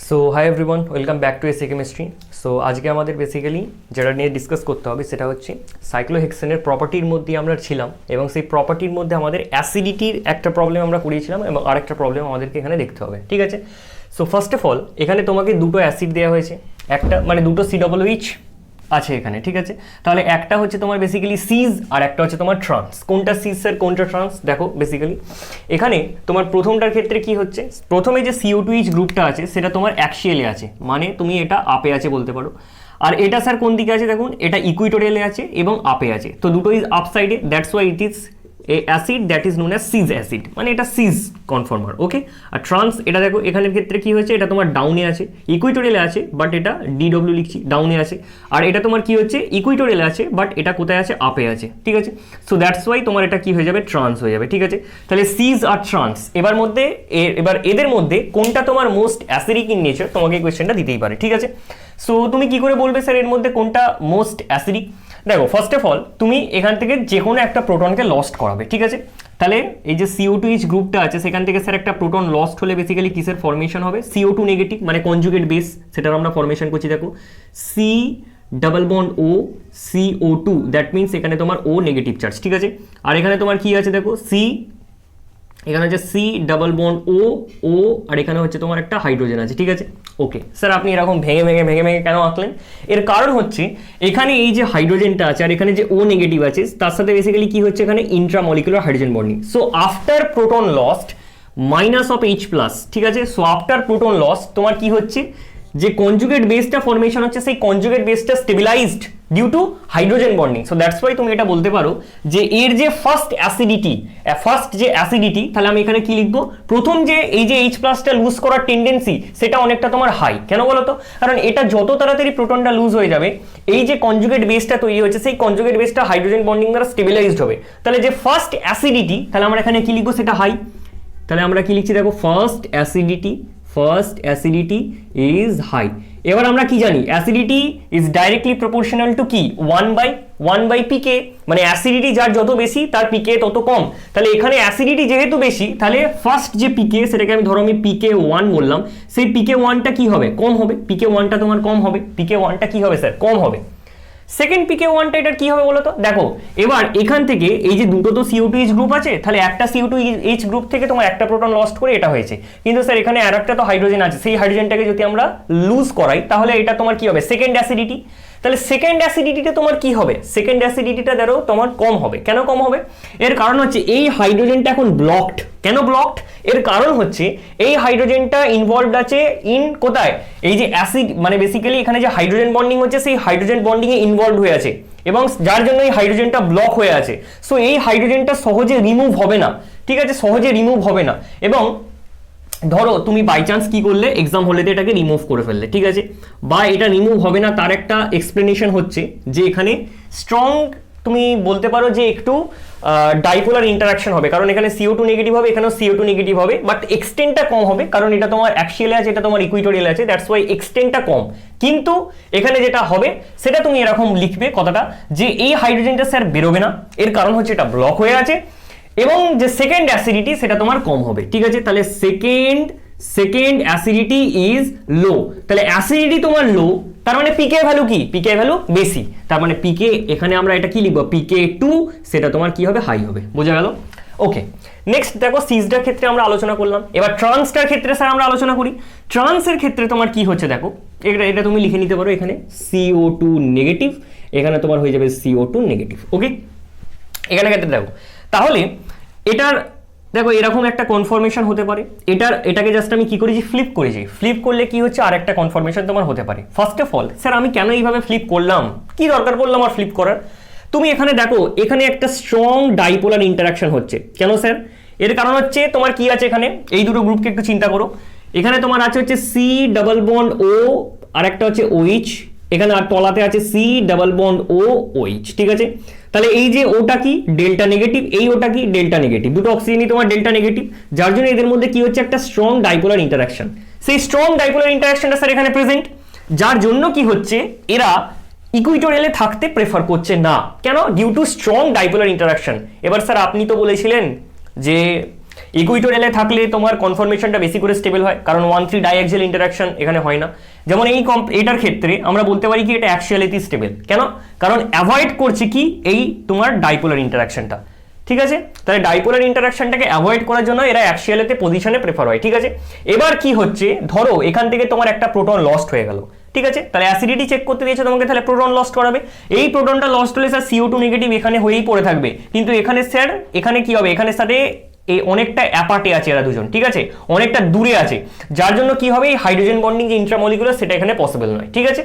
So hi everyone, welcome back to SA chemistry. So আজকে আমাদের basically যেটা নিয়ে ডিসকাস করতে হবে সেটা হচ্ছে সাইক্লোহেক্সেনের প্রপার্টির মধ্যে আমরা ছিলাম এবং সেই প্রপার্টির মধ্যে আমাদের অ্যাসিডিটির একটা প্রবলেম আমরা করিয়েছিলাম এবং আরেকটা প্রবলেম আমাদেরকে এখানে দেখতে হবে, ঠিক আছে? সো ফার্স্ট অফ অল এখানে তোমাকে দুটো অ্যাসিড দেওয়া হয়েছে, একটা মানে দুটো COOH আছে এখানে, ঠিক আছে? তাহলে একটা হচ্ছে তোমার বেসিক্যালি সিজ আর একটা হচ্ছে তোমার ট্রান্স। কোনটা সিজ স্যার, কোনটা ট্রান্স? দেখো বেসিক্যালি এখানে তোমার প্রথমটার ক্ষেত্রে কি হচ্ছে, প্রথমে যে CO2H গ্রুপটা আছে সেটা তোমার অ্যাক্সিয়ালে আছে, মানে তুমি এটা আপে আছে বলতে পারো। আর এটা স্যার কোন দিকে আছে দেখুন, এটা ইকুইটোরিয়ালে আছে এবং আপে আছে, তো দুটোই আপ সাইডে, that's why it is a acid that is known as cis acid, মানে এটা সিজ কনফর্মার, ওকে? আর ট্রান্স এটা দেখো এখানের ক্ষেত্রে কি হয়েছে, এটা তোমার ডাউনে আছে, ইকুইটোরিয়ালে আছে বাট এটা DW লিখছি, ডাউনে আছে। আর এটা তোমার কি হচ্ছে, ইকুইটোরিয়ালে আছে বাট এটা কোথায় আছে, আপে আছে, ঠিক আছে? সো দ্যাটস ওয়াই তোমার এটা কি হয়ে যাবে, ট্রান্স হয়ে যাবে, ঠিক আছে? তাহলে সিজ আর ট্রান্স, এবার এদের মধ্যে কোনটা তোমার মোস্ট অ্যাসিডিক ইন নেচার, তোমাকে এই কোয়েশ্চেনটা দিতেই পারে, ঠিক আছে? সো তুমি কি করে বলবে স্যার এর মধ্যে কোনটা মোস্ট অ্যাসিডিক? দেখো ফার্স্ট অফ অল তুমি এখান থেকে যে কোনো একটা প্রোটনকে লস্ট করাবে, ঠিক আছে? তাহলে এই যে CO2H গ্রুপটা আছে সেখান থেকে স্যার একটা প্রোটন লস্ট হলে বেসিক্যালি কিসের ফর্মেশন হবে, CO2 নেগেটিভ, মানে কনজুগেট বেস, সেটার আমরা ফর্মেশন করছি। দেখো C double bond O CO2, that means এখানে তোমার O নেগেটিভ চার্জ, ঠিক আছে? আর এখানে তোমার কি আছে দেখো সি, এখানে হচ্ছে C ডাবল বন্ড O আর এখানে হচ্ছে তোমার একটা হাইড্রোজেন আছে, ঠিক আছে? ওকে স্যার, আপনি এরকম ভেঙে কেন আঁকলেন? এর কারণ হচ্ছে এখানে এই যে হাইড্রোজেনটা আছে আর এখানে যে O নেগেটিভ আছে তার সাথে বেসিক্যালি কি হচ্ছে, এখানে intramolecular hydrogen bonding. So after proton lost minus of H+, ঠিক আছে? সো আফটার প্রোটন লস তোমার কি হচ্ছে, যে কনজুগেট বেসটা ফর্মেশন হচ্ছে সেই কনজুগেট বেসটা stabilised due to hydrogen bonding. So that's why তুমি এটা বলতে পারো যে এর যে ফার্স্ট অ্যাসিডিটি, তাহলে আমি এখানে কি লিখবো, প্রথম যে এই যে H+টা লুজ করার টেন্ডেন্সি সেটা অনেকটা তোমার হাই। কেন বলো তো? কারণ এটা যত তাড়াতাড়ি প্রোটনটা লুজ হয়ে যাবে, এই যে কনজুগেট বেসটা তৈরি হচ্ছে সেই কনজুগেট বেসটা হাইড্রোজেন বন্ডিং দ্বারা স্টেবিলাইজড হবে। তাহলে যে ফার্স্ট অ্যাসিডিটি, তাহলে আমরা এখানে কি লিখবো, সেটা হাই। তাহলে আমরা কি লিখছি দেখো, ফার্স্ট অ্যাসিডিটি ইজ হাই। এবার আমরা কি জানি, acidity is directly proportional to কি, 1 by pK, মানে অ্যাসিডিটি যার যত বেশি তার pK তত কম। তাহলে এখানে অ্যাসিডিটি যেহেতু বেশি, তাহলে ফার্স্ট যে pK সেটাকে আমি ধরো আমি pK1 বললাম, সেই pK1টা কি হবে, কম হবে। pK1টা তোমার কম হবে, pK1টা কি হবে স্যার, কম হবে। সেকেন্ড pK1টা এটার কি হবে বলো তো? দেখো এবার এখান থেকে এই যে দুটো তো CO2H গ্রুপ আছে, তাহলে একটা CO2H গ্রুপ থেকে তোমার একটা প্রোটন লস্ট করে এটা হয়েছে, কিন্তু স্যার এখানে আর একটা তো হাইড্রোজেন আছে, সেই হাইড্রোজেনটাকে যদি আমরা লুজ করাই তাহলে এটা তোমার কি হবে, সেকেন্ড অ্যাসিডিটি। তাহলে সেকেন্ড অ্যাসিডিটিটা তোমার কি হবে, সেকেন্ড অ্যাসিডিটিটা ধরো তোমার কম হবে। কেন কম হবে? এর কারণ হচ্ছে এই হাইড্রোজেনটা এখন ব্লকড। কেন ব্লকড? এর কারণ হচ্ছে এই হাইড্রোজেনটা ইনভলভড আছে ইন কোথায়, এই যে অ্যাসিড, মানে বেসিক্যালি এখানে যে হাইড্রোজেন বন্ডিং হচ্ছে সেই হাইড্রোজেন বন্ডিং এ ইনভলভড হয়ে আছে এবং যার জন্য এই হাইড্রোজেনটা ব্লক হয়ে আছে। সো এই হাইড্রোজেনটা সহজে রিমুভ হবে না, ঠিক আছে? সহজে রিমুভ হবে না। এবং ধরো তুমি বাই চান্স কি করলে, এক্সাম হলেতে এটাকে রিমুভ করে ফেললে, ঠিক আছে? বা এটা রিমুভ হবে না, তার একটা এক্সপ্লেনেশন হচ্ছে যে এখানে স্ট্রং, তুমি বলতে পারো যে একটু ডাইপোলার ইন্টারাকশন হবে, কারণ এখানে CO2 নেগেটিভ হবে, এখানেও CO2 নেগেটিভ হবে, বাট এক্সটেন্টটা কম হবে, কারণ এটা তোমার অ্যাক্সিয়ালে আছে, এটা তোমার ইকুইটোরিয়ালে আছে, দ্যাটস ওয়াই এক্সটেন্টটা কম। কিন্তু এখানে যেটা হবে সেটা তুমি এরকম লিখবে কথাটা, যে এই হাইড্রোজেনটা স্যার বেরোবে না, এর কারণ হচ্ছে এটা ব্লক হয়ে আছে, এবং যে সেকেন্ড অ্যাসিডিটি সেটা তোমার কম হবে, ঠিক আছে? তাহলে সেকেন্ড অ্যাসিডিটি ইজ লো। তাহলে অ্যাসিডিটি তোমার লো, তার মানে PK ভ্যালু কি, PK ভ্যালু বেশি, তার মানে PK, এখানে আমরা এটা কি লিখবো, PK2, সেটা তোমার কি হবে, হাই হবে। বোঝা গেল? ওকে, নেক্সট দেখো সিজটার ক্ষেত্রে আমরা আলোচনা করলাম, এবার ট্রান্সটার ক্ষেত্রে স্যার আমরা আলোচনা করি। ট্রান্সের ক্ষেত্রে তোমার কি হচ্ছে দেখো, এটা তুমি লিখে নিতে পারো, এখানে CO2 নেগেটিভ, এখানে তোমার হয়ে যাবে CO2 নেগেটিভ, ওকে? এখানে ক্ষেত্রে দেখো, তাহলে এটার দেখো এরকম একটা কনফরমেশন হতে পারে, এটাকে জাস্ট আমি কি করেছি, ফ্লিপ করেছি। ফ্লিপ করলে কি হচ্ছে, আর একটা কনফরমেশন তোমার হতে পারে। ফার্স্ট অফ অল স্যার আমি কেন এইভাবে ফ্লিপ করলাম, কি দরকার পড়লো আমার ফ্লিপ করার? তুমি এখানে দেখো এখানে একটা স্ট্রং ডাইপোলার ইন্টারাকশন হচ্ছে। কেন স্যার? এর কারণ হচ্ছে তোমার কি আছে, এখানে এই দুটো গ্রুপকে একটু চিন্তা করো, এখানে তোমার আছে হচ্ছে C ডাবল বন্ড O আর একটা হচ্ছে OH, এখানে আর তলাতে আছে C ডাবল বন্ড OH, ঠিক আছে? তাহলে এই যে ওটা কি, ডেল্টা নেগেটিভ, এই ওটা কি, ডেল্টা নেগেটিভ, দুটো অক্সিজেনই তোমার ডেল্টা নেগেটিভ, যার জন্য এদের মধ্যে কি হচ্ছে, একটা স্ট্রং ডাইপোলার ইন্টারাকশন। সেই স্ট্রং ডাইপোলার ইন্টারাকশনটা স্যার এখানে প্রেজেন্ট, যার জন্য কি হচ্ছে, এরা ইকুইটোরিয়ালে থাকতে প্রেফার করছে না। কেন? Due to strong dipolar interaction. এবার স্যার আপনি তো বলেছিলেন যে ইকুইটোরিয়ালে থাকলে তোমার কনফরমেশনটা বেশি করে স্টেবল হয়, কারণ 1,3 ডাইঅ্যাক্সিয়াল ইন্টারাকশন এখানে হয় না। যেমন এটার ক্ষেত্রে আমরা বলতে পারি কি এটা অ্যাক্সিয়ালিটি স্টেবল, কেন? কারণ অ্যাভয়েড করছে কি এই তোমার ডাইপোলার ইন্টারাকশনটা, ঠিক আছে? তাহলে ডাইপোলার ইন্টারাকশনটাকে অ্যাভয়েড করার জন্য এরা অ্যাক্সিয়ালিতে পজিশনে প্রেফার হয়, ঠিক আছে? এবার কি হচ্ছে, ধরো এখান থেকে তোমার একটা প্রোটন লস্ট হয়ে গেল, ঠিক আছে? তাহলে অ্যাসিডিটি চেক করতে দিয়েছে তোমাকে, তাহলে প্রোটন লস্ট করাবে। এই প্রোটনটা লস্ট হলে স্যার CO2 নেগেটিভ এখানে হয়েই পড়ে থাকবে, কিন্তু এখানে স্যার এখানে কি হবে, এখানে সাথে এই অনেকটা অ্যাপার্টে আছে এরা দুজন, ঠিক আছে? অনেকটা দূরে আছে, যার জন্য কি হবে এই হাইড্রোজেন বন্ডিং যে ইন্ট্রামলিকুলার সেটা এখানে পসিবল নয়, ঠিক আছে?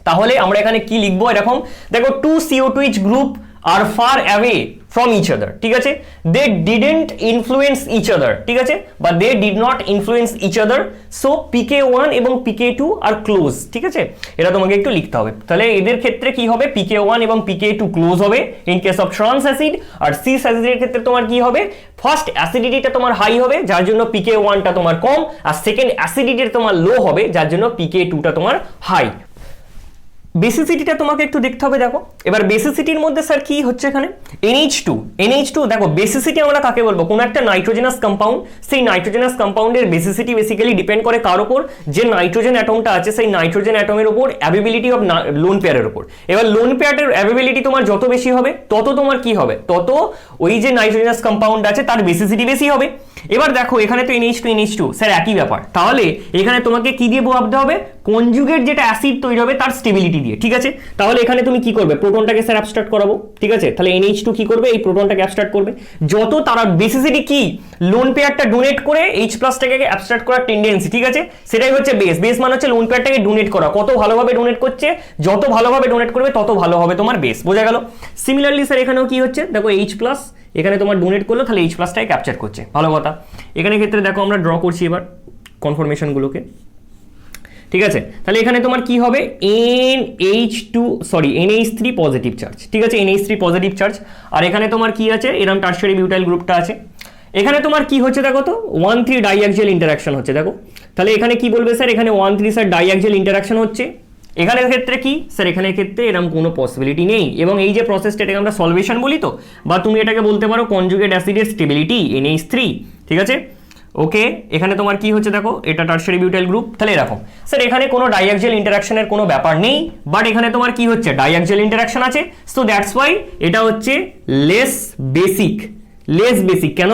তাহলে আমরা এখানে কি লিখবো এরকম, দেখো 2 CO2 each group are far away from each other, ঠিক আছে? they didn't influence each other, ঠিক আছে? but they did not influence each other, so pK1 এবং pK2 are close, ঠিক আছে? এটা তোমাকে একটু লিখতে হবে। তাহলে এদের ক্ষেত্রে কি হবে, pK1 এবং pK2 ক্লোজ হবে in case of trans acid, আর সিস অ্যাসিডের ক্ষেত্রে তোমার কি হবে, ফার্স্ট অ্যাসিডিটিটা তোমার হাই হবে যার জন্য pK1টা তোমার কম, আর সেকেন্ড অ্যাসিডিটিটা তোমার লো হবে যার জন্য pK2টা তোমার হাই। বেসিসিটিটা তোমাকে একটু দেখতে হবে, দেখো এবার বেসিসিটির মধ্যে স্যার কি হচ্ছে এখানে NH2 দেখো বেসিসিটি আমরা কাকে বলবো, কোন একটা নাইট্রোজেনাস কম্পাউন্ড, সেই নাইট্রোজেনাস কম্পাউন্ডের বেসিসিটি বেসিক্যালি ডিপেন্ড করে কার উপর, যে নাইট্রোজেন অ্যাটমটা আছে সেই নাইট্রোজেন অ্যাটমের উপর, অ্যাভেবিলিটি অফ লোন পেয়ারের উপর। এবার লোন পেয়ারের অ্যাভেবিলিটি তোমার যত বেশি হবে তত তোমার কি হবে, তত ওই যে নাইট্রোজেনাস কম্পাউন্ড আছে তার বেসিসিটি বেশি হবে। এবার দেখো এখানে তো NH2 স্যার একই ব্যাপার, তাহলে এখানে তোমাকে কি দিয়ে ভাবতে হবে, কনজুগেট যেটা অ্যাসিড তৈরি হবে তার স্টেবিলিটি দিয়ে, ঠিক আছে? তাহলে এখানে তুমি কি করবে, প্রোটনটাকে স্যার অ্যাবস্ট্রাক্ট করাবো, ঠিক আছে? তাহলে NH2 কি করবে, এই প্রোটনটাকে অ্যাবস্ট্রাক্ট করবে, যত তারা বেসিসিটি কি লোন পেয়ারটা ডোনেট করে H+টাকে অ্যাবস্ট্রাক্ট করার টেন্ডেন্সি, ঠিক আছে? সেটাই হচ্ছে বেস মানে হচ্ছে লোন পেয়ারটাকে ডোনেট করা, কত ভালোভাবে ডোনেট করছে, যত ভালোভাবে ডোনেট করবে তত ভালো হবে তোমার বেস, বোঝা গেল? সিমিলারলি স্যার এখানেও কি হচ্ছে, দেখো H+ এখানে তোমার ডোনেট করলো, তাহলে H+টাকে ক্যাপচার করছে, ভালো কথা। এখানে ক্ষেত্রে দেখো আমরা ড্র করছি এবার কনফরমেশনগুলোকে, ঠিক আছে? তাহলে এখানে তোমার কি হবে, NH3 পজিটিভ চার্জ, ঠিক আছে? NH3 পজিটিভ চার্জ, আর এখানে তোমার কি আছে, এরকম টারশিয়ারি বিউটাইল গ্রুপটা আছে। এখানে তোমার কি হচ্ছে দেখো তো, 1,3 ডাইঅ্যাক্সিয়াল ইন্টারাকশন হচ্ছে, দেখো তাহলে এখানে কি বলবে স্যার, এখানে 1,3 স্যার ডাইঅ্যাক্সিয়াল ইন্টারাকশন হচ্ছে। এখানের ক্ষেত্রে কি স্যার, এখানের ক্ষেত্রে এরকম কোনো পসিবিলিটি নেই, এবং এই যে প্রসেসটা এটাকে আমরা সলভেশন বলি, তো বা তুমি এটাকে বলতে পারো কনজুগেট অ্যাসিডের স্টেবিলিটি NH3, ঠিক আছে? ওকে, এখানে তোমার কি হচ্ছে দেখো, এটা টারশিয়ারি বিউটাইল গ্রুপ, তাহলে এরকম স্যার এখানে কোনো ডাইঅ্যাক্সিয়াল ইন্টারাকশনের কোনো ব্যাপার নেই, বাট এখানে তোমার কি হচ্ছে ডাইঅ্যাক্সিয়াল ইন্টারাকশন আছে, সো দ্যাটস ওয়াই এটা হচ্ছে লেস বেসিক। কেন?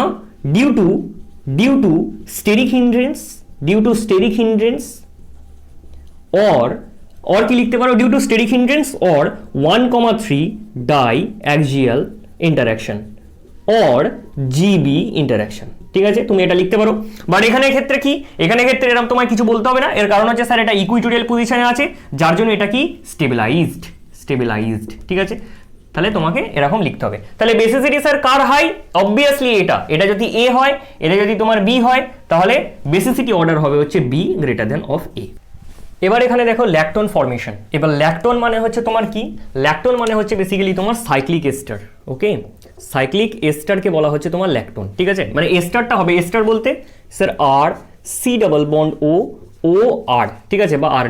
Due to steric hindrance or কি লিখতে পারো, due to steric hindrance or 1,3 diaxial interaction or GB interaction, ঠিক আছে? তুমি এটা লিখতে পারো, বাট এখানে ক্ষেত্রে কি, এখানে ক্ষেত্রে এরকম তোমায় কিছু বলতে হবে না, এর কারণ হচ্ছে স্যার এটা ইকুইটোরিয়াল পজিশনে আছে যার জন্য এটা কি স্টেবিলাইজড, ঠিক আছে? তাহলে তোমাকে এরকম লিখতে হবে। তাহলে বেসিসিটি স্যার কার হাই, অবভিয়াসলি এটা যদি A হয়, এটা যদি তোমার B হয়, তাহলে বেসিসিটি অর্ডার হবে হচ্ছে B > A। এবার এখানে দেখো ল্যাকটোন ফর্মেশন। এবার ল্যাকটোন মানে হচ্ছে তোমার কি, ল্যাকটোন মানে হচ্ছে বেসিক্যালি তোমার সাইক্লিক এস্টার, ওকে? সাইক্লিক এস্টারকে বলা হচ্ছে তোমার ল্যাকটোন, ঠিক আছে? মানে এস্টারটা হবে, এস্টার বলতে স্যার R C++O ঠিক আছে, বা R',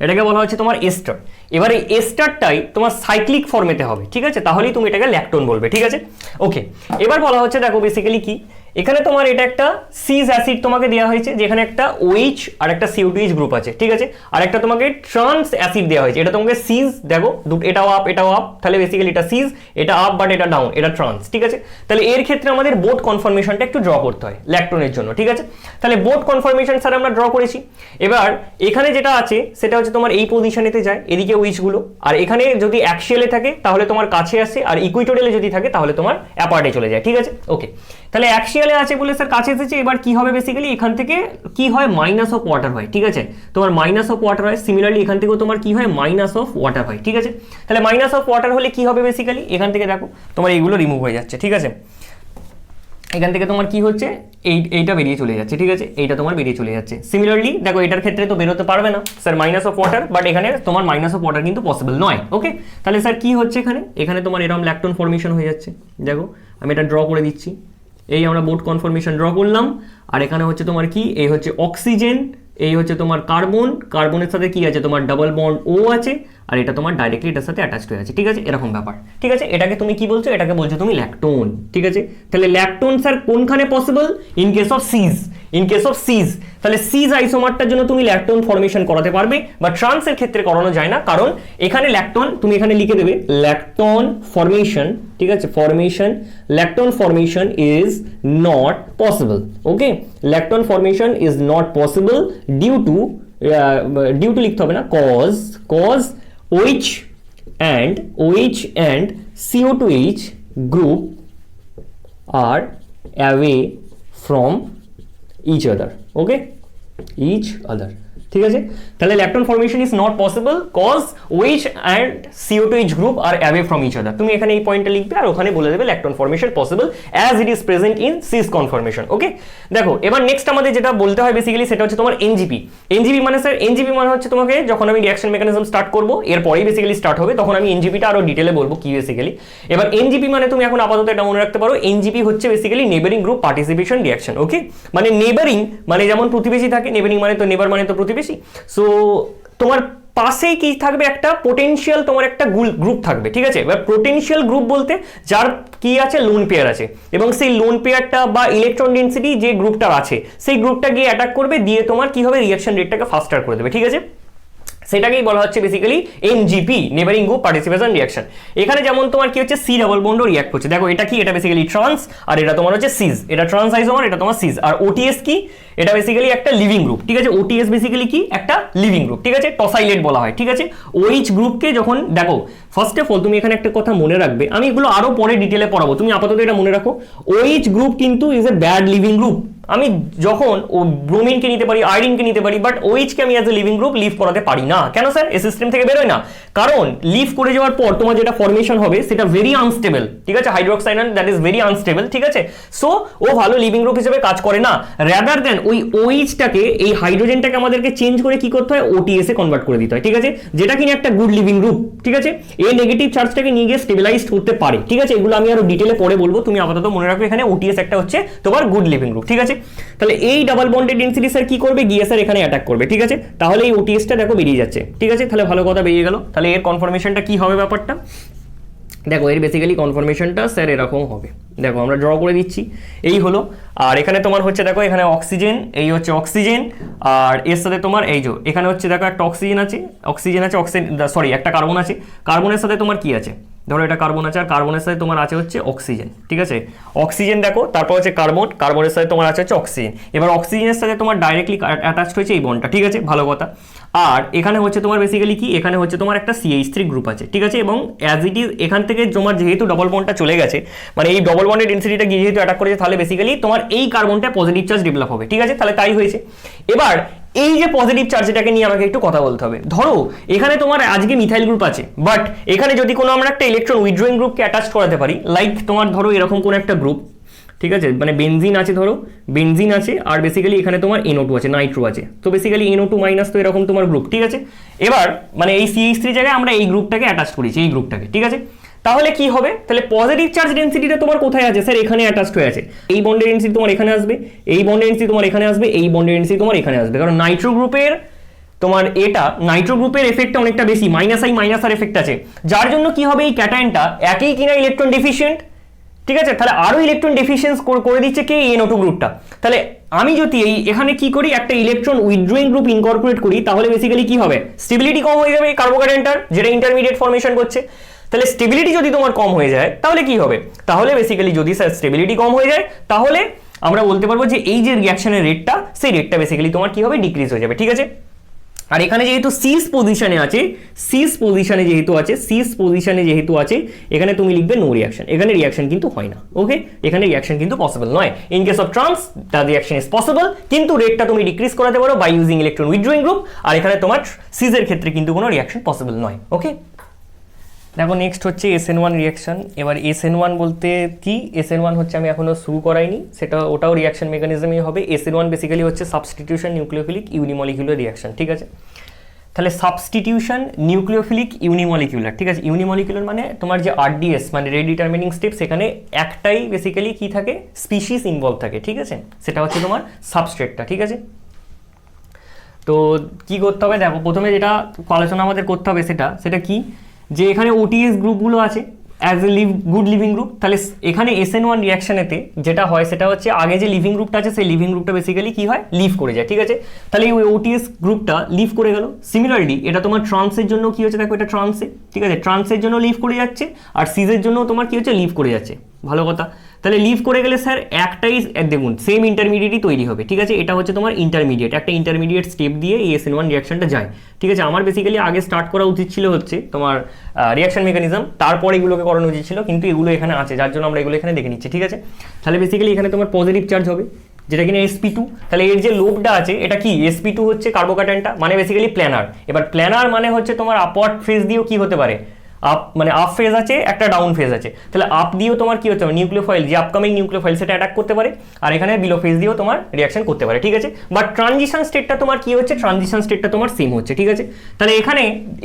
এটাকে বলা হচ্ছে তোমার এস্টার। এবার এই এস্টারটাই তোমার সাইক্লিক ফর্মেতে হবে, ঠিক আছে? তাহলেই তুমি এটাকে ল্যাকটোন বলবে, ঠিক আছে? ওকে, এবার বলা হচ্ছে দেখো বেসিক্যালি কি, এখানে তোমার এটা একটা সিস অ্যাসিড তোমাকে দেওয়া হয়েছে, যেখানে একটা OH আর একটা CO2H গ্রুপ আছে, ঠিক আছে? আর একটা তোমাকে ট্রান্স অ্যাসিড দেওয়া হয়েছে, এটা তোমাকে সিস, দেখো এটাও আপ, তাহলে বেসিক্যালি এটা সিস, এটা আপ বাট এটা ডাউন, এটা ট্রান্স, ঠিক আছে? তাহলে এর ক্ষেত্রে আমাদের বোট কনফরমেশনটা একটু ড্র করতে হয় ল্যাকটোনের জন্য, ঠিক আছে? তাহলে বোট কনফরমেশন স্যার আমরা ড্র করেছি। এবার এখানে যেটা আছে সেটা হচ্ছে তোমার এই পজিশনেতে যায়, এদিকে OH গুলো, আর এখানে যদি অ্যাক্সিয়ালে থাকে তাহলে তোমার কাছে আসে, আর ইকুইটোরিয়ালে যদি থাকে তাহলে তোমার অ্যাপার্টে চলে যায়, ঠিক আছে? ওকে, তাহলে অ্যাক্সিয়ালে আছে বলে স্যার কাছে এসেছে। এবার কি হবে বেসিক্যালি, এখান থেকে কি হয়, মাইনাস অফ ওয়াটার হয়, ঠিক আছে? তোমার মাইনাস অফ ওয়াটার হয়, সিমিলারলি এখান থেকেও তোমার কি হয়, মাইনাস অফ ওয়াটার হয়, ঠিক আছে? তাহলে মাইনাস অফ ওয়াটার হলে কি হবে বেসিক্যালি, এখান থেকে দেখো তোমার এইগুলো রিমুভ হয়ে যাচ্ছে, ঠিক আছে? এখান থেকে তোমার কি হচ্ছে, এইটা বেরিয়ে চলে যাচ্ছে, ঠিক আছে? এইটা তোমার বেরিয়ে চলে যাচ্ছে। সিমিলারলি দেখো এটার ক্ষেত্রে তো বেরোতে পারবে না sir minus of water, but এখানে তোমার মাইনাস অফ ওয়াটার কিন্তু পসিবল নয়, ওকে? তাহলে স্যার কি হচ্ছে এখানে তোমার এরকম ল্যাকটোন ফর্মেশন হয়ে যাচ্ছে, দেখো আমি এটা ড্র করে দিচ্ছি, এই আমরা বোট কনফরমেশন ড্র করলাম, আর এখানে হচ্ছে তোমার কি, এই হচ্ছে অক্সিজেন এই হচ্ছে তোমার কার্বন, কার্বনের সাথে কি আছে তোমার ডাবল বন্ড ও আছে, আর এটা তোমার ডাইরেক্টলি এটার সাথে অ্যাটাচড হয়ে আছে, ঠিক আছে, এরকম ব্যাপার, ঠিক আছে। এটাকে তুমি কি বলছো, এটাকে বলছো তুমি ল্যাকটোন, ঠিক আছে। তাহলে ল্যাকটোন স্যার কোনখানে possible, in case of cis, in case of cis, তাহলে সিজ আইসোমারটার জন্য তুমি ল্যাকটোন ফর্মেশন করাতে পারবে, বা ট্রান্সের ক্ষেত্রে করানো যায় না, কারণ এখানে ল্যাকটোন তুমি এখানে লিখে দেবে ল্যাকটোন ফর্মেশন, ঠিক আছে, formation, lactone formation is not possible, okay, lactone formation is not possible due to লিখতে হবে না, cause OH and CO2H group are away from each other, okay, each other, ঠিক আছে। তাহলে lactone formation is not possible cause OH and CO2H group are away from each other, তুমি এখানে এই পয়েন্টটা লিখবে আর ওখানে বলে দেবে lactone formation possible as it is present in cis conformation, okay. দেখো এবার নেক্সট আমাদের যেটা বলতে হয় বেসিক্যালি সেটা হচ্ছে তোমার এনজিপি। এনজিপি মানে স্যার, এনজিপি মানে হচ্ছে তোমাকে যখন আমি রিঅ্যাকশন মেকানিজম স্টার্ট করবো এরপরেই বেসিক্যালি স্টার্ট হবে, তখন আমি এনজিপিটা আরো ডিটেলে বলবো কি বেসিক্যালি। এবার এনজিপি মানে তুমি এখন আপাতত এটা মনে রাখতে পারো, এনজিপি হচ্ছে basically neighbouring group participation reaction, okay, মানে নেবারিং মানে যেমন প্রতিবেশী থাকে, নেবারিং মানে তো নেবার মানে তো প্রতিবেশী, সো তোমার পাশেই কি থাকবে, একটা পোটেনশিয়াল তোমার একটা গ্রুপ থাকবে, ঠিক আছে। এবার পোটেনশিয়াল গ্রুপ বলতে যার কি আছে, লোন পেয়ার আছে, এবং সেই লোন পেয়ারটা বা ইলেকট্রন ডেন্সিটি যে গ্রুপটার আছে সেই গ্রুপটা গিয়ে অ্যাটাক করবে, দিয়ে তোমার কি হবে, রিঅ্যাকশন রেটটাকে ফাস্টার করে দেবে, ঠিক আছে। সেটাকেই বলা হচ্ছে basically NJP, neighbouring group participation reaction. এখানে যেমন তোমার কি হচ্ছে, সি ডাবল বন্ডও রিঅ্যাক্ট করছে, দেখো এটা কি, এটা বেসিক্যালি ট্রান্স, আর এটা তোমার হচ্ছে সিজ, এটা ট্রান্স আইসোমার, এটা তোমার সিজ। আর ওটিএস কি, এটা বেসিক্যালি একটা লিভিং গ্রুপ, ঠিক আছে, ওটিএস বেসিক্যালি কি, একটা লিভিং গ্রুপ, ঠিক আছে, টসাইলেট বলা হয়, ঠিক আছে। ওইচ গ্রুপকে যখন দেখো, ফার্স্ট অফ অল তুমি এখানে একটা কথা মনে রাখবে, আমি এগুলো আরো পরে ডিটেলে পড়াবো, তুমি আপাতত এটা মনে রাখো, ওইচ গ্রুপ কিন্তু is a bad living group. আমি যখন ও ব্রোমিনকে নিতে পারি, আয়োডিনকে নিতে পারি, বাট ওইচকে আমি as a leaving group leave করাতে পারি না, কেন স্যার, এই সিস্টেম থেকে বেরোয় না, কারণ লিভ করে যাওয়ার পর তোমার যেটা ফর্মেশন হবে সেটা ভেরি আনস্টেবল, ঠিক আছে, hydroxide ion that is very unstable, ঠিক আছে। সো ও ভালো লিভিং গ্রুপ হিসেবে কাজ করে না, রাদার দেন ওই ওইচটাকে, এই হাইড্রোজেনটাকে আমাদেরকে চেঞ্জ করে কি করতে হয়, ওটিএস এ কনভার্ট করে দিতে হয়, ঠিক আছে, যেটা কিনা একটা গুড লিভিং গ্রুপ, ঠিক আছে, এই নেগেটিভ চার্জটাকে নিয়ে গিয়ে স্টেবিলাইজড করতে পারে, ঠিক আছে। এগুলো আমি আরো ডিটেলে পরে বলবো, তুমি আপাতত মনে রাখবে এখানে ওটিএস একটা হচ্ছে তোমার গুড লিভিং গ্রুপ, ঠিক আছে। তাহলে এই ডাবল বন্ডেড ডেন্সিটি স্যার কি করবে, গিয়ে স্যার এখানে অ্যাটাক করবে, ঠিক আছে। তাহলে এই ওটিএসটা দেখো বেরিয়ে যাচ্ছে, ঠিক আছে, তাহলে ভালো কথা বেরিয়ে গেল। তাহলে এর কনফার্মেশনটা কি হবে ব্যাপারটা, দেখো এর বেসিক্যালি কনফার্মেশনটা স্যার এরকম হবে, দেখো আমরা ড্র করে দিচ্ছি, এই হলো। আর এখানে তোমার হচ্ছে দেখো এখানে অক্সিজেন, এই হচ্ছে অক্সিজেন, আর এর সাথে তোমার এই যে এখানে হচ্ছে দেখো একটা অক্সিজেন আছে, সরি একটা কার্বন আছে, কার্বনের সাথে তোমার কি আছে, ধরো এটা কার্বন আছে, আর কার্বনের সাথে তোমার আছে হচ্ছে অক্সিজেন, ঠিক আছে, অক্সিজেন দেখো, তারপর হচ্ছে কার্বন, কার্বনের সাথে তোমার আছে হচ্ছে অক্সিজেন। এবার অক্সিজেনের সাথে তোমার ডাইরেক্টলি অ্যাটাচড হয়েছে এই বন্ডটা, ঠিক আছে, ভালো কথা। আর এখানে হচ্ছে তোমার বেসিক্যালি কি, এখানে হচ্ছে তোমার একটা CH3 গ্রুপ আছে, ঠিক আছে, এবং অ্যাজ ইট ইজ এখান থেকে তোমার যেহেতু ডবল বন্ডটা চলে গেছে, মানে এই ডবল বন্ডের ডেন্সিটিটা গিয়ে যেহেতু অ্যাটাক করেছে, তাহলে বেসিক্যালি তোমার এই কার্বনটা পজিটিভ চার্জ ডেভেলপ হবে, ঠিক আছে, তাহলে তাই হয়েছে। এবার এই যে পজিটিভ চার্জ, এটাকে নিয়ে আমাকে একটু কথা বলতে হবে। ধরো এখানে তোমার আজকে মিথাইল গ্রুপ আছে, বাট এখানে যদি কোনো আমরা একটা ইলেকট্রন উইথড্রয়িং গ্রুপকে অ্যাটাচ করাতে পারি, লাইক তোমার ধরো এরকম কোনো একটা গ্রুপ, ঠিক আছে, মানে বেনজিন আছে, ধরো বেনজিন আছে, আর বেসিক্যালি এখানে তোমার NO2 আছে, নাইট্রো আছে, তো বেসিক্যালি NO2 মাইনাস, তো এরকম তোমার গ্রুপ, ঠিক আছে। এবার মানে এই CH3 জায়গায় আমরা এই গ্রুপটাকে অ্যাটাচ করেছি, এই গ্রুপটাকে, ঠিক আছে। তাহলে কি হবে, তাহলে পজিটিভ চার্জ ডেন্সিটিটা তোমার কোথায় আছে স্যার, এখানে অ্যাটাচড হয়ে আছে, এই বন্ডের ডেন্সিটি তোমার এখানে আসবে, এই বন্ডের ডেন্সিটি তোমার এখানে আসবে, এই বন্ডের ডেন্সিটি তোমার এখানে আসবে, কারণ নাইট্রো গ্রুপের তোমার এটা নাইট্রো গ্রুপের এফেক্টটা অনেকটা বেশি, -I - R এফেক্ট আছে, যার জন্য কি হবে, এই ক্যাটায়নটা একই কিনা ইলেকট্রন ডেফিশিয়েন্ট, ঠিক আছে, তাহলে আরো ইলেকট্রন ডেফিসিয়েন্স করে দিচ্ছে কে, NO2 গ্রুপটা। তাহলে আমি যদি এই এখানে কি করি, একটা ইলেকট্রন উইথড্রয়িং গ্রুপ ইনকর্পোরেট করি, তাহলে বেসিক্যালি কি হবে, স্টেবিলিটি কম হয়ে যাবে এই কার্বোক্যাটায়নটার, যেটা ইন্টারমিডিয়েট ফর্মেশন করছে। তাহলে স্টেবিলিটি যদি তোমার কম হয়ে যায় তাহলে কি হবে, তাহলে বেসিক্যালি যদি স্যার স্টেবিলিটি কম হয়ে যায়, তাহলে আমরা বলতে পারবো যে এই যে রিঅ্যাকশনের রেটটা, সেই রেটটা বেসিক্যালি তোমার কি হবে, ডিক্রিজ হয়ে যাবে, ঠিক আছে। আর এখানে যেহেতু সিস পজিশনে আছে, সিস পজিশনে যেহেতু আছে, এখানে তুমি লিখবে নো রিঅ্যাকশন, এখানে রিঅ্যাকশন কিন্তু হয় না, ওকে, এখানে রিঅ্যাকশন কিন্তু পসিবল নয়। In case of trans the reaction is possible, কিন্তু রেটটা তুমি ডিক্রিজ করাতে পারো by using electron withdrawing group, আর এখানে তোমার সিজের ক্ষেত্রে কিন্তু কোনো রিঅ্যাকশন পসিবল নয়, ওকে। দেখো নেক্সট হচ্ছে SN1 রিঅ্যাকশন। এবার SN1 বলতে কি, SN1 হচ্ছে আমি এখনো শুরু করাইনি, সেটা ওটাও রিঅ্যাকশন মেকানিজমই হবে। SN1 বেসিক্যালি হচ্ছে সাবস্টিটিউশন নিউক্লিওফিলিক ইউনিমলিকুলার রিঅ্যাকশন, ঠিক আছে। তাহলে সাবস্টিটিউশন নিউক্লিওফিলিক ইউনিমলিকুলার, ঠিক আছে, ইউনিমলিকুলার মানে তোমার যে RDS মানে রেট ডিটারমিনিং স্টেপ, সেখানে একটাই বেসিক্যালি কি থাকে, স্পিসিস ইনভলভ থাকে, ঠিক আছে, সেটা হচ্ছে তোমার সাবস্ট্রেটটা, ঠিক আছে। তো কি করতে হবে দেখো, প্রথমে যেটা আলোচনা আমাদের করতে হবে সেটা কি, যে এখানে ওটিএস গ্রুপগুলো আছে as a good living group. তাহলে এখানে SN1 রিয়াকশনেতে যেটা হয় সেটা হচ্ছে আগে যে লিভিং গ্রুপটা আছে সেই লিভিং গ্রুপটা বেসিক্যালি কি হয়, লিভ করে যায়, ঠিক আছে। তাহলে এই ওটিএস গ্রুপটা লিভ করে গেল। সিমিলারলি এটা তোমার ট্রান্সের জন্য কি হচ্ছে, দেখো এটা ট্রান্সে, ঠিক আছে, ট্রান্সের জন্য লিভ করে যাচ্ছে, আর সিজের জন্য তোমার কি হচ্ছে, লিভ করে যাচ্ছে। ভালো কথা। তাহলে লিভ করে গেলে স্যার একটাই দেখুন সেম ইন্টারমিডিয়েটই তৈরি হবে, ঠিক আছে। এটা হচ্ছে তোমার ইন্টারমিডিয়েট, একটা ইন্টারমিডিয়েট স্টেপ দিয়ে এই SN1 রিয়াকশনটা যায়, ঠিক আছে। আমার বেসিক্যালি আগে স্টার্ট করা উচিত ছিল হচ্ছে তোমার রিয়াকশন মেকানিজম, তারপরে এগুলোকে করানো উচিত ছিল, কিন্তু এগুলো এখানে আছে যার জন্য আমরা এগুলো এখানে দেখে নিচ্ছি, ঠিক আছে। তাহলে বেসিক্যালি এখানে তোমার পজিটিভ চার্জ হবে যেটা কিনা sp2। তাহলে এর যে লোবটা আছে এটা কি, sp2 হচ্ছে কার্বোক্যাটায়নটা, মানে বেসিক্যালি প্ল্যানার। এবার প্ল্যানার মানে হচ্ছে তোমার আপওয়ার্ড ফেজ দিয়েও কি হতে পারে, আপ মানে আপ ফেজ আছে, একটা ডাউন ফেজ আছে। তাহলে আপ দিয়েও তোমার কি হচ্ছে, নিউক্লিওফাইল যে আপকামিং নিউক্লিওফাইল সেটা অ্যাটাক করতে পারে, আর এখানে বিলো ফেজ দিয়েও তোমার রিয়াকশন করতে পারে, ঠিক আছে। বাট ট্রানজিশন স্টেটটা তোমার কি হচ্ছে, ট্রানজিশন স্টেটটা তোমার সেম হচ্ছে, ঠিক আছে। তাহলে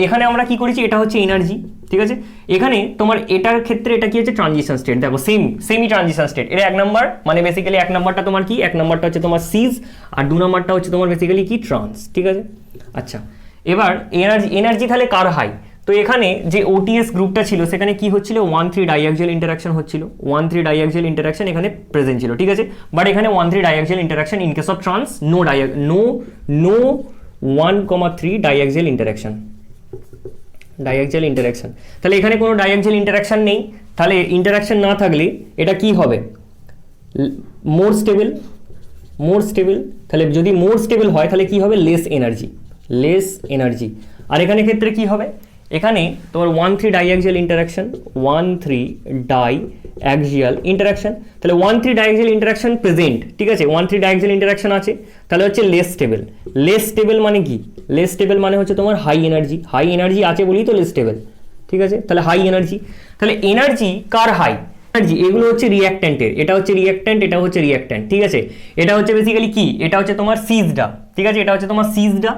এখানে আমরা কি করেছি, এটা হচ্ছে এনার্জি, ঠিক আছে। এখানে তোমার এটার ক্ষেত্রে এটা কি হচ্ছে, ট্রানজিশন স্টেট, দেখো সেমি ট্রানজিশন স্টেট। এটা 1 নাম্বার, মানে বেসিক্যালি 1 নাম্বারটা তোমার কি, 1 নাম্বারটা হচ্ছে তোমার সিজ, আর 2 নাম্বারটা হচ্ছে তোমার বেসিক্যালি কি, ট্রান্স, ঠিক আছে। আচ্ছা, এবার এনার্জি তাহলে কার হাই, তো এখানে যে ওটিএস গ্রুপটা ছিল সেখানে কি হচ্ছিল, 1,3 ডাইঅ্যাক্সিয়াল ইন্টারাকশন হচ্ছিল, 1,3 ডাইঅ্যাক্সিয়াল ইন্টারাকশন এখানে প্রেজেন্ট ছিল, ঠিক আছে। বাট এখানে 1,3 diaxial interaction in case of trans, no 1,3 diaxial interaction, তাহলে এখানে কোনো ডাইঅ্যাক্সিয়াল ইন্টারাকশন নেই। তাহলে ইন্টারাকশন না থাকলে এটা কি হবে, মোর স্টেবল। তাহলে যদি মোর স্টেবল হয় তাহলে কি হবে, লেস এনার্জি। আর এখানে ক্ষেত্রে কি হবে, এখানে তোমার 1,3 ডাইঅ্যাক্সিয়াল ইন্টারাকশন, 1,3 ডাইঅ্যাক্সিয়াল ইন্টারাকশন, তাহলে 1,3 ডাইঅ্যাক্সিয়াল ইন্টারাকশন প্রেজেন্ট, ঠিক আছে, 1,3 ডাইঅ্যাক্সিয়াল ইন্টারাকশন আছে, তাহলে হচ্ছে লেস স্টেবল মানে কি, লেস স্টেবল মানে হচ্ছে তোমার হাই এনার্জি আছে বলেই তো লেস স্টেবল, ঠিক আছে। তাহলে হাই এনার্জি, তাহলে এনার্জি কার হাই, এনার্জি এগুলো হচ্ছে রিঅ্যাক্ট্যান্টের, এটা হচ্ছে রিঅ্যাক্ট্যান্ট, এটা হচ্ছে রিঅ্যাক্ট্যান্ট, ঠিক আছে। এটা হচ্ছে বেসিক্যালি কি, এটা হচ্ছে তোমার সিজটা, ঠিক আছে, এটা হচ্ছে তোমার সিজটা,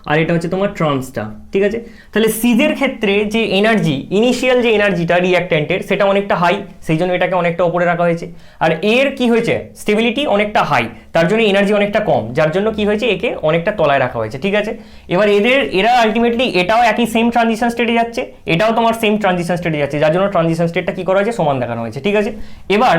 আর এটা হচ্ছে তোমার ট্রান্সটা, ঠিক আছে। তাহলে সিজের ক্ষেত্রে যে এনার্জি, ইনিশিয়াল যে এনার্জিটা রিঅ্যাক্ট্যান্টের সেটা অনেকটা হাই, সেই জন্য এটাকে অনেকটা উপরে রাখা হয়েছে। আর এর কি হয়েছে, স্টেবিলিটি অনেকটা হাই, তার জন্য এনার্জি অনেকটা কম, যার জন্য কি হয়েছে, একে অনেকটা তলায় রাখা হয়েছে, ঠিক আছে। এবার এরা আলটিমেটলি এটাও একই সেম ট্রানজিশন স্টেটে যাচ্ছে, এটাও তোমার সেম ট্রানজিশন স্টেটে যাচ্ছে, যার জন্য ট্রানজিশন স্টেটটা কি করা হয়েছে, সমান দেখানো হয়েছে, ঠিক আছে। এবার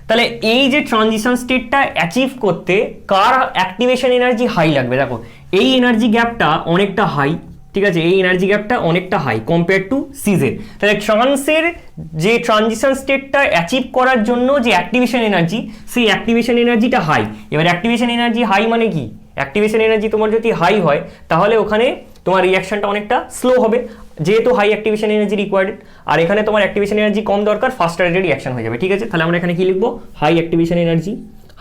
তাহলে এই যে ট্রানজিশন স্টেটটা অ্যাচিভ করতে কার অ্যাক্টিভেশন এনার্জি হাই লাগবে, দেখো এই এনার্জি গ্যাপটা অনেকটা হাই, ঠিক আছে, এই এনার্জি গ্যাপটা অনেকটা হাই কম্পেয়ার টু সিজের। তাহলে ট্রান্সের যে ট্রানজিশন স্টেটটা অ্যাচিভ করার জন্য যে অ্যাক্টিভেশন এনার্জি, সেই অ্যাক্টিভেশন এনার্জিটা হাই। এবার অ্যাক্টিভেশন এনার্জি হাই মানে কি, অ্যাক্টিভেশন এনার্জি তোমার যদি হাই হয় তাহলে ওখানে তোমার রিঅ্যাকশনটা অনেকটা স্লো হবে, যেহেতু হাই অ্যাক্টিভেশন এনার্জি রিকোয়ার্ড, আর এখানে তোমার অ্যাক্টিভেশন এনার্জি কম দরকার, ফাস্টার রেটে রিঅ্যাকশন হয়ে যাবে, ঠিক আছে। তাহলে আমরা এখানে কি লিখবো, high activation energy,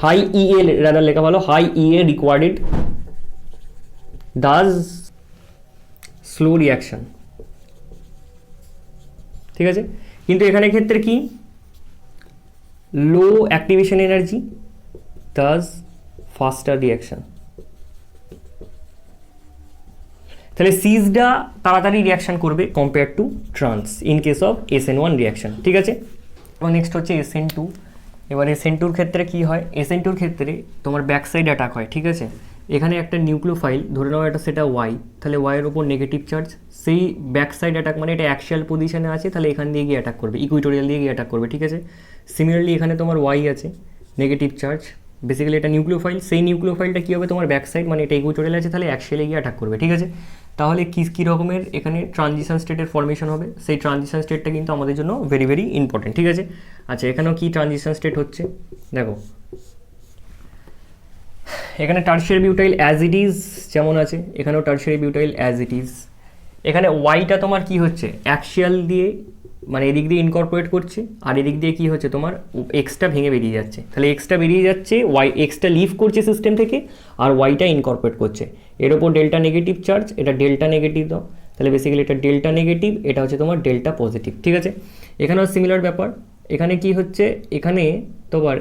high EA rather লেখা ভালো, high EA required does slow reaction, ঠিক আছে। কিন্তু এখানে ক্ষেত্রে কি, low activation energy does faster reaction. তাহলে সিজটা তাড়াতাড়ি রিঅ্যাকশন করবে compare to trans in case of SN1 reaction, ঠিক আছে। এবং নেক্সট হচ্ছে SN2। এবার SN2 ক্ষেত্রে কি হয়, SN2 ক্ষেত্রে তোমার ব্যাক সাইড অ্যাটাক হয়, ঠিক আছে। এখানে একটা নিউক্লিওফাইল ধরে নাও এটা সেটা ওয়াই, তাহলে ওয়াইয়ের ওপর নেগেটিভ চার্জ, সেই ব্যাক সাইড অ্যাটাক মানে এটা অ্যাক্সিয়াল পজিশনে আছে, তাহলে এখান দিয়ে গিয়ে অ্যাটাক করবে, ইকুইটোরিয়াল দিয়ে গিয়ে অ্যাটাক করবে, ঠিক আছে। সিমিলারলি এখানে তোমার ওয়াই আছে, নেগেটিভ চার্জ, বেসিক্যালি এটা নিউক্লিওফাইল, সেই নিউক্লিওফাইলটা কী হবে, তোমার ব্যাক সাইড মানে এটা ইকুইটোরিয়াল আছে, তাহলে অ্যাক্সিয়ালে গিয়ে অ্যাটাক করবে, ঠিক আছে। তাহলে কী রকমের এখানে ট্রানজিশন স্টেটের ফর্মেশন হবে, সেই ট্রানজিশন স্টেটটা কিন্তু আমাদের জন্য ভেরি ভেরি ইম্পর্টেন্ট, ঠিক আছে। আচ্ছা, এখানেও কি ট্রানজিশন স্টেট হচ্ছে, দেখো এখানে tertiary butyl as it is যেমন আছে, এখানেও tertiary butyl as it is. এখানে ওয়াইটা তোমার কি হচ্ছে, অ্যাক্সিয়াল দিয়ে মানে এদিক দিয়ে ইনকর্পোরেট করছে, আর এদিক দিয়ে কি হচ্ছে, তোমার এক্সটা ভেঙে বেরিয়ে যাচ্ছে, তাহলে এক্সটা বেরিয়ে যাচ্ছে, ওয়াই এক্সটা লিভ করছে সিস্টেম থেকে, আর ওয়াইটা ইনকর্পোরেট করছে। এর ওপর ডেল্টা নেগেটিভ চার্জ, এটা ডেল্টা নেগেটিভ দাও, তাহলে বেসিক্যালি এটা ডেল্টা নেগেটিভ, এটা হচ্ছে তোমার ডেল্টা পজিটিভ, ঠিক আছে। এখানেও সিমিলার ব্যাপার, এখানে কি হচ্ছে, এখানে তোমার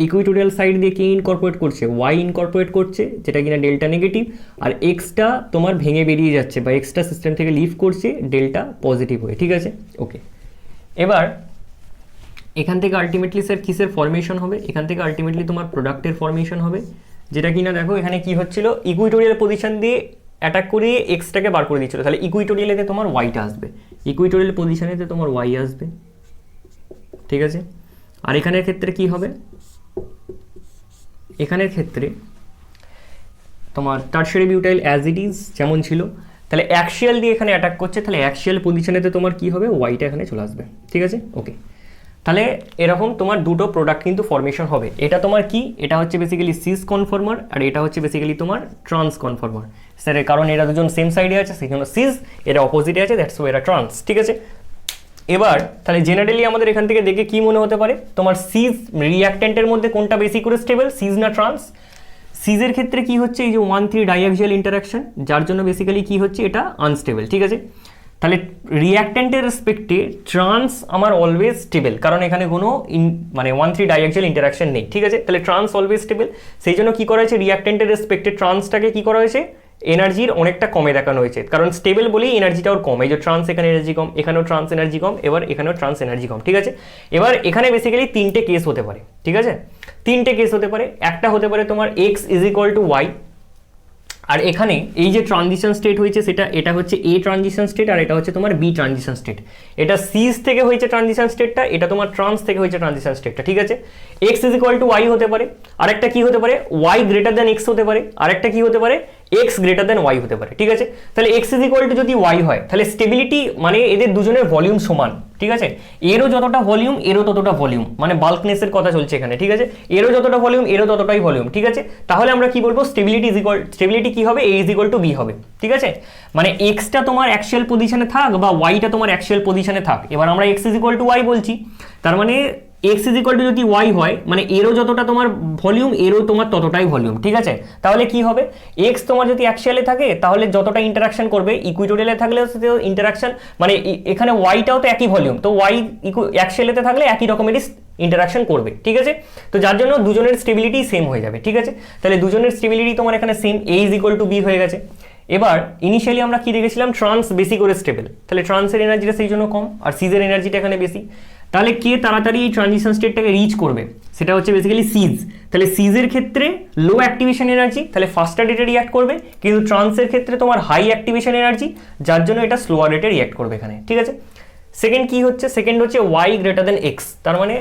ইকুইটোরিয়াল সাইড দিয়ে কি ইনকর্পোরেট করছে, ওয়াই ইনকর্পোরেট করছে, যেটা কিনা ডেল্টা নেগেটিভ, আর এক্সটা তোমার ভেঙে বেরিয়ে যাচ্ছে বা এক্সটা সিস্টেম থেকে লিভ করছে ডেল্টা পজিটিভ হয়ে, ঠিক আছে, ওকে। এবার এখান থেকে আলটিমেটলি স্যার কিসের ফর্মেশন হবে, এখান থেকে আলটিমেটলি তোমার প্রোডাক্টের ফর্মেশন হবে, যেটা কিনা দেখো এখানে কি হচ্ছিল, ইকুইটোরিয়াল পজিশন দিয়ে অ্যাটাক করে এক্সটাকে বার করে দিচ্ছিল, তাহলে ইকুইটোরিয়ালেতে তোমার ওয়াইটা আসবে, ইকুইটোরিয়াল পজিশনেতে তোমার ওয়াই আসবে, ঠিক আছে। আর এখানের ক্ষেত্রে কি হবে, এখানের ক্ষেত্রে তোমার tertiary butyl as it is যেমন ছিল, তাহলে অ্যাক্সিয়াল দিয়ে এখানে অ্যাটাক করছে, তাহলে অ্যাক্সিয়াল পজিশনেতে তোমার কি হবে, ওয়াইটা এখানে চলে আসবে, ঠিক আছে। ওকে, তাহলে এরকম তোমার দুটো প্রোডাক্ট কিন্তু ফর্মেশন হবে। এটা তোমার কি, এটা হচ্ছে বেসিক্যালি সিস কনফর্মার, আর এটা হচ্ছে বেসিক্যালি তোমার ট্রান্স কনফর্মার। স্যার কারণ এরা দুজন সেম সাইডে আছে সেই জন্য সিস, এটা অপোজিটে আছে দ্যাটস ওয়াই এরা ট্রান্স, ঠিক আছে। এবার তাহলে জেনারেলি আমাদের এখান থেকে দেখে কি মনে হতে পারে, তোমার সিজ রিঅ্যাক্ট্যান্টের মধ্যে কোনটা বেশি করে স্টেবল, সিজ না ট্রান্স? সিজের ক্ষেত্রে কি হচ্ছে, এই যে 1,3 ডাইঅ্যাক্সিয়াল ইন্টারাকশন, যার জন্য বেসিক্যালি কি হচ্ছে, এটা আনস্টেবল, ঠিক আছে। তাহলে রিঅ্যাক্ট্যান্টের রেসপেক্টে ট্রান্স আমার অলওয়েজ স্টেবল, কারণ এখানে কোনো মানে 1,3 ডাইঅ্যাক্সিয়াল ইন্টারাকশন নেই, ঠিক আছে। তাহলে ট্রান্স অলওয়েজ স্টেবল, সেই জন্য কি করা হয়েছে, রিঅ্যাক্ট্যান্টের রেসপেক্টে ট্রান্সটাকে কি করা হয়েছে, এনার্জির অনেকটা কমে দেখানো হয়েছে, কারণ স্টেবল বলেই এনার্জিটাও কম, এই যে ট্রান্স এখানে এনার্জি কম, এখানেও ট্রান্স এনার্জি কম, এবার এখানেও ট্রান্স এনার্জি কম, ঠিক আছে। এবার এখানে বেসিক্যালি তিনটে কেস হতে পারে, ঠিক আছে, তিনটে কেস হতে পারে। একটা হতে পারে তোমার x is equal to y, আর এখানে এই যে ট্রানজিশন স্টেট হয়েছে সেটা, এটা হচ্ছে এ ট্রানজিশন স্টেট, আর এটা হচ্ছে তোমার বি ট্রানজিশন স্টেট। এটা সিজ থেকে হয়েছে ট্রানজিশন স্টেটটা, এটা তোমার ট্রান্স থেকে হয়েছে ট্রানজিশন স্টেটটা, ঠিক আছে। X is equal to Y হতে পারে, আরেকটা কি হতে পারে, ওয়াই গ্রেটার দ্যান এক্স হতে পারে, আরেকটা কি হতে পারে, এক্স গ্রেটার দ্যান ওয়াই হতে পারে, ঠিক আছে। তাহলে এক্স ইজ ইকুয়াল টু যদি ওয়াই হয়, তাহলে স্টেবিলিটি মানে এদের দুজনের ভলিউম সমান, ঠিক আছে। এরও যতটা ভলিউম এরও ততটা ভলিউম, মানে বাল্কনেসের কথা চলছে এখানে, ঠিক আছে। এরও যতটা ভলিউম এরও ততটাই ভলিউম, ঠিক আছে। তাহলে আমরা কি বলবো, স্টেবিলিটি ইজ ইকুয়াল, স্টেবিলিটি কি হবে, এ ইজ ইকুয়াল টু বি হবে, ঠিক আছে। মানে এক্সটা তোমার অ্যাক্সিয়াল পজিশনে থাক বা ওয়াইটা তোমার অ্যাক্সিয়াল পজিশনে থাক, এবার আমরা X is equal to Y বলছি, তার মানে এক্স ইজ ইকুয়াল টু যদি ওয়াই হয়, মানে এরও যতটা তোমার ভলিউম এরও তোমার ততটাই ভলিউম, ঠিক আছে। তাহলে কি হবে, এক্স তোমার যদি অ্যাক্সিয়ালে থাকে তাহলে যতটা ইন্টারাকশন করবে, ইকুইটোরিয়ালে থাকলে ইন্টারাকশন মানে এখানে ওয়াইটাও তো একই ভলিউম, তো ওয়াই অ্যাক্সিয়ালেতে থাকলে একই রকমেরই ইন্টারাকশন করবে, ঠিক আছে। তো যার জন্য দুজনের স্টেবিলিটি সেম হয়ে যাবে, ঠিক আছে। তাহলে দুজনের স্টেবিলিটি তোমার এখানে same, A is equal to B হয়ে গেছে। এবার ইনিশিয়ালি আমরা কি দেখেছিলাম, ট্রান্স বেশি করে স্টেবল, তাহলে ট্রান্সের এনার্জিটা সেই জন্য কম, আর সিজের এনার্জিটা এখানে বেশি। তাহলে কে তাড়াতাড়ি এই ট্রানজিশন স্টেটটাকে রিচ করবে, সেটা হচ্ছে বেসিক্যালি সিজ। তাহলে সিজের ক্ষেত্রে লো অ্যাক্টিভেশন এনার্জি, তাহলে ফাস্টার রেটে রিঅ্যাক্ট করবে, কিন্তু ট্রান্সের ক্ষেত্রে তোমার হাই অ্যাক্টিভেশন এনার্জি, যার জন্য এটা স্লোয়ার রেটে রিঅ্যাক্ট করবে এখানে, ঠিক আছে। সেকেন্ড কি হচ্ছে, সেকেন্ড হচ্ছে ওয়াই গ্রেটার দেন এক্স, তার মানে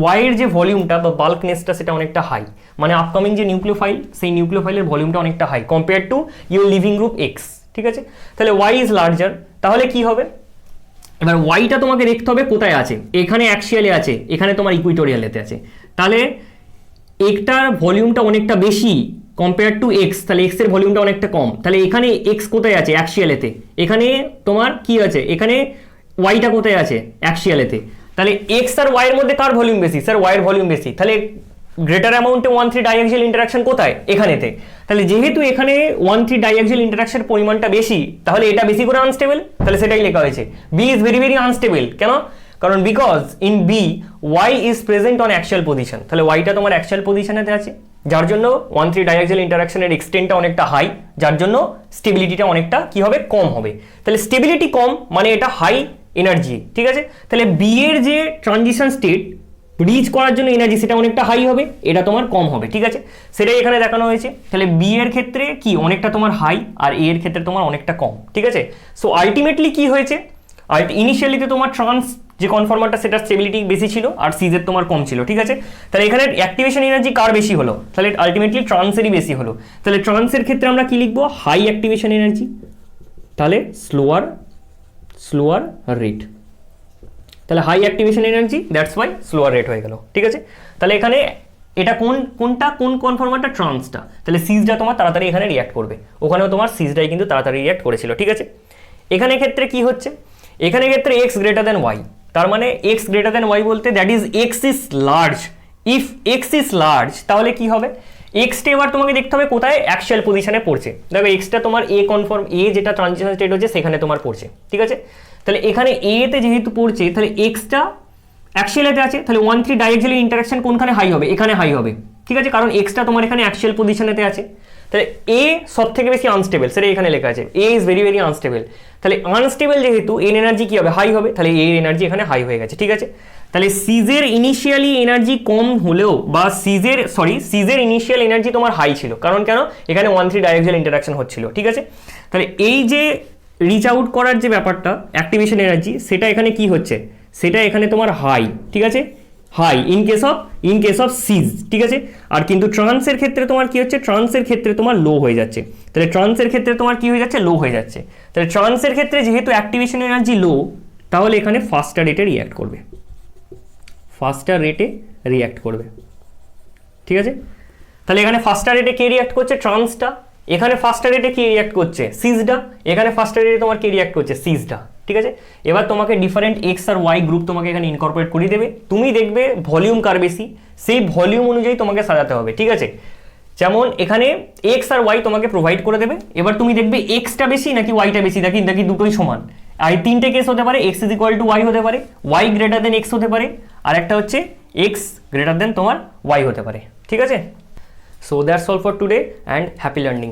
ওয়াইয়ের যে ভলিউমটা বা বাল্কনেসটা সেটা অনেকটা হাই, মানে আপকামিং যে নিউক্লিওফাইল সেই নিউক্লিওফাইলের ভলিউমটা অনেকটা high compare to your leaving group X, ঠিক আছে। তাহলে ওয়াই ইজ লার্জার, তাহলে কি হবে, এবার ওয়াইটা তোমাকে দেখতে হবে কোথায় আছে, এখানে অ্যাক্সিয়ালে আছে, এখানে তোমার ইকুইটোরিয়ালেতে আছে, তাহলে একটার ভলিউমটা অনেকটা বেশি কম্পেয়ার টু এক্স, তাহলে এক্স এর ভলিউমটা অনেকটা কম, তাহলে এখানে এক্স কোথায় আছে, অ্যাক্সিয়ালেতে, এখানে তোমার কি আছে, এখানে ওয়াইটা কোথায় আছে, অ্যাক্সিয়ালেতে, তাহলে এক্স আর ওয়াই এর মধ্যে কার ভলিউম বেশি, স্যার ওয়াই এর ভলিউম বেশি, তাহলে গ্রেটার অ্যামাউন্টে 1,3 ডাইঅ্যাক্সিয়াল ইন্টারাকশন কোথায়, এখানেতে, তাহলে যেহেতু এখানে 1,3 ডাইঅ্যাক্সিয়াল ইন্টারাকশনের পরিমাণটা বেশি, তাহলে এটা বেশি করে আনস্টেবল, তাহলে সেটাই লেখা হয়েছে B is very very unstable. কেন, কারণ because in B Y is present on axial position, তাহলে ওয়াইটা তোমার অ্যাক্সিয়াল পজিশনেতে আছে, যার জন্য 1,3 ডাইঅ্যাক্সিয়াল ইন্টারাকশনের এক্সটেন্টটা অনেকটা হাই, যার জন্য স্টেবিলিটিটা অনেকটা কি হবে, কম হবে। তাহলে স্টেবিলিটি কম মানে এটা হাই এনার্জি, ঠিক আছে। তাহলে বি এর যে ট্রানজিশন স্টেট রিচ করার জন্য এনার্জি সেটা অনেকটা হাই হবে, এটা তোমার কম হবে, ঠিক আছে, সেটাই এখানে দেখানো হয়েছে। তাহলে বি এর ক্ষেত্রে কি অনেকটা তোমার হাই, আর এ এর ক্ষেত্রে তোমার অনেকটা কম, ঠিক আছে। সো আলটিমেটলি কি হয়েছে, ইনিশিয়ালিতে তোমার ট্রান্স যে কনফর্মারটা সেটার স্টেবিলিটি বেশি ছিল আর সিজের তোমার কম ছিল, ঠিক আছে। তাহলে এখানে অ্যাক্টিভেশন এনার্জি কার বেশি হলো, তাহলে আলটিমেটলি ট্রান্সেরই বেশি হলো। তাহলে ট্রান্সের ক্ষেত্রে আমরা কি লিখবো, হাই অ্যাক্টিভেশন এনার্জি, তাহলে স্লোয়ার রেট, তাহলে high activation energy that's why slower rate হয়ে গেল, ঠিক আছে। তাহলে এখানে এটা কোন কনফর্মারটা, ট্রান্সটা, তাহলে সিজটা তোমার তাড়াতাড়ি এখানে রিঅ্যাক্ট করবে, ওখানেও তোমার সিজটাই কিন্তু তাড়াতাড়ি রিঅ্যাক্ট করেছিল, ঠিক আছে। এখানে ক্ষেত্রে কি হচ্ছে, এখানে ক্ষেত্রে এক্স গ্রেটার দেন ওয়াই, তার মানে এক্স গ্রেটার দেন ওয়াই বলতে that is x is large, if x is large তাহলে কি হবে, এক্সটা এবার তোমাকে দেখতে হবে কোথায়, অ্যাক্সিয়াল পজিশনে পড়ছে, দেখো এক্সটা তোমার এ কনফার্ম, এ যেটা ট্রানজিশন স্টেট হচ্ছে সেখানে তোমার পড়ছে, ঠিক আছে। তাহলে এখানে এ তে যেহেতু পড়ছে তাহলে এক্সটা অ্যাক্সিয়ালেতে আছে, তাহলে 1,3 ডাইঅ্যাক্সিয়াল ইন্টারাকশন কোনখানে হাই হবে, এখানে হাই হবে, ঠিক আছে, কারণ এক্সটা তোমার এখানে অ্যাক্সিয়াল পজিশনেতে আছে। তাহলে এ সব থেকে বেশি আনস্টেবল, সেটা এখানে লেখা আছে, এ ইজ ভেরি ভেরি আনস্টেবল। তাহলে আনস্টেবল যেহেতু এর এনার্জি কি হবে, হাই হবে, তাহলে এর এনার্জি এখানে হাই হয়ে গেছে, ঠিক আছে। তাহলে সিজের ইনিশিয়ালি এনার্জি কম হলেও বা সিজের ইনিশিয়াল এনার্জি তোমার হাই ছিল, কারণ কেন, এখানে 1,3 ডাইঅ্যাক্সিয়াল ইন্টারাকশন হচ্ছিল, ঠিক আছে। তাহলে এই যে রিচ আউট করার যে ব্যাপারটা অ্যাক্টিভেশন এনার্জি, সেটা এখানে কি হচ্ছে, সেটা এখানে তোমার হাই, ঠিক আছে, হাই ইন কেস অফ সিজ, ঠিক আছে। আর কিন্তু ট্রান্সের ক্ষেত্রে তোমার কি হচ্ছে, ট্রান্সের ক্ষেত্রে তোমার লো হয়ে যাচ্ছে। তাহলে ট্রান্সের ক্ষেত্রে তোমার কি হয়ে যাচ্ছে, লো হয়ে যাচ্ছে। তাহলে ট্রান্সের ক্ষেত্রে যেহেতু অ্যাক্টিভেশন এনার্জি লো, তাহলে এখানে ফাস্টার রেটে রিঅ্যাক্ট করবে, ঠিক আছে। তাহলে এখানে ফাস্টার রেটে কে রিঅ্যাক্ট করছে, ট্রান্সটা। এখানে ফাস্টার রেটে কে রিঅ্যাক্ট করছে, সিজটা। এখানে ফাস্টার রেটে তোমার কে রিঅ্যাক্ট করছে, সিজটা, ঠিক আছে। এবার তোমাকে ডিফারেন্ট এক্স আর ওয়াই গ্রুপ তোমাকে এখানে ইনকর্পোরেট করে দেবে। তুমি দেখবে ভলিউম কার বেশি, সেই ভলিউম অনুযায়ী তোমাকে সাজাতে হবে, ঠিক আছে। যেমন এখানে এক্স আর ওয়াই তোমাকে প্রোভাইড করে দেবে। এবার তুমি দেখবে এক্সটা বেশি নাকি ওয়াইটা বেশি, নাকি দুটোই সমান। আর এই তিনটে কেস হতে পারে, x is equal to Y হতে পারে, ওয়াই গ্রেটার দেন এক্স হতে পারে, আর একটা হচ্ছে এক্স গ্রেটার দেন তোমার ওয়াই হতে পারে, ঠিক আছে। So that's all for today and happy learning.